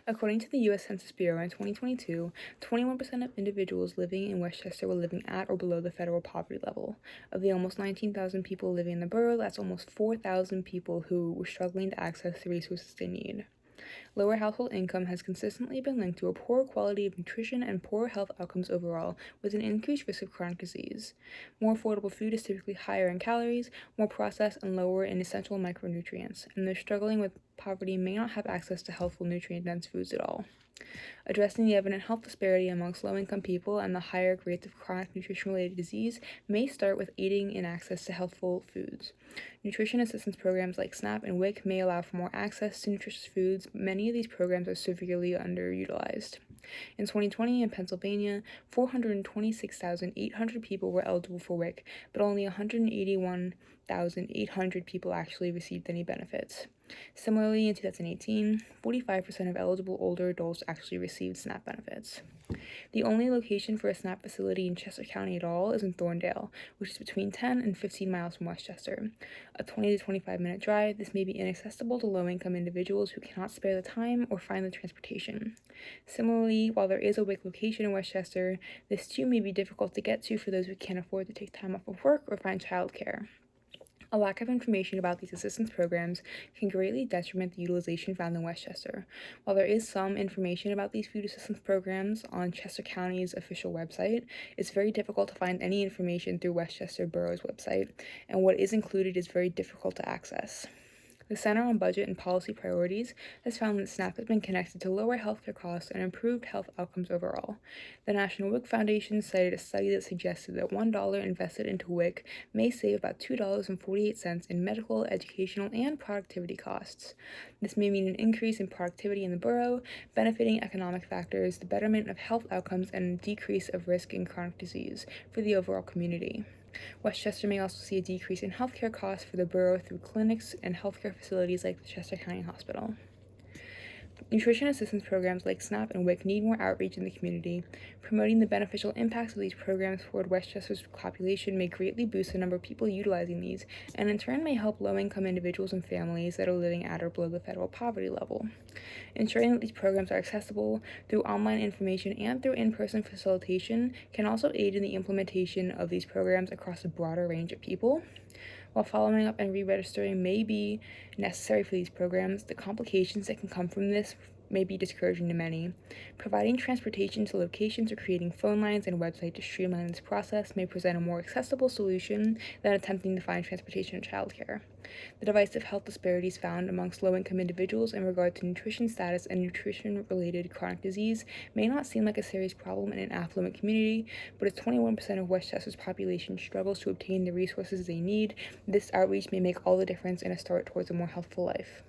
According to the U.S. Census Bureau in 2022, 21% of individuals living in Westchester were living at or below the federal poverty level. Of the almost 19,000 people living in the borough, that's almost 4,000 people who were struggling to access the resources they need. Lower household income has consistently been linked to a poor quality of nutrition and poor health outcomes overall, with an increased risk of chronic disease. More affordable food is typically higher in calories, more processed, and lower in essential micronutrients, and those struggling with poverty may not have access to healthful nutrient-dense foods at all. Addressing the evident health disparity amongst low-income people and the higher rates of chronic nutrition-related disease may start with aiding in access to healthful foods. Nutrition assistance programs like SNAP and WIC may allow for more access to nutritious foods, but many of these programs are severely underutilized. In 2020, in Pennsylvania, 426,800 people were eligible for WIC, but only 181,800 people actually received any benefits. Similarly, in 2018, 45% of eligible older adults actually received SNAP benefits. The only location for a SNAP facility in Chester County at all is in Thorndale, which is between 10 and 15 miles from Westchester. A 20 to 25-minute drive, this may be inaccessible to low-income individuals who cannot spare the time or find the transportation. Similarly, while there is a WIC location in Westchester, this too may be difficult to get to for those who can't afford to take time off of work or find childcare. A lack of information about these assistance programs can greatly detriment the utilization found in Westchester. While there is some information about these food assistance programs on Chester County's official website, it's very difficult to find any information through Westchester Borough's website, and what is included is very difficult to access. The Center on Budget and Policy Priorities has found that SNAP has been connected to lower healthcare costs and improved health outcomes overall. The National WIC Foundation cited a study that suggested that $1 invested into WIC may save about $2.48 in medical, educational, and productivity costs. This may mean an increase in productivity in the borough, benefiting economic factors, the betterment of health outcomes, and a decrease of risk in chronic disease for the overall community. Westchester may also see a decrease in healthcare costs for the borough through clinics and healthcare facilities like the Chester County Hospital. Nutrition assistance programs like SNAP and WIC need more outreach in the community. Promoting the beneficial impacts of these programs toward Westchester's population may greatly boost the number of people utilizing these, and in turn may help low-income individuals and families that are living at or below the federal poverty level. Ensuring that these programs are accessible through online information and through in-person facilitation can also aid in the implementation of these programs across a broader range of people. While following up and re-registering may be necessary for these programs, the complications that can come from this may be discouraging to many. Providing transportation to locations or creating phone lines and websites to streamline this process may present a more accessible solution than attempting to find transportation and childcare. The divisive health disparities found amongst low-income individuals in regard to nutrition status and nutrition-related chronic disease may not seem like a serious problem in an affluent community, but as 21% of Westchester's population struggles to obtain the resources they need, this outreach may make all the difference in a start towards a more healthful life.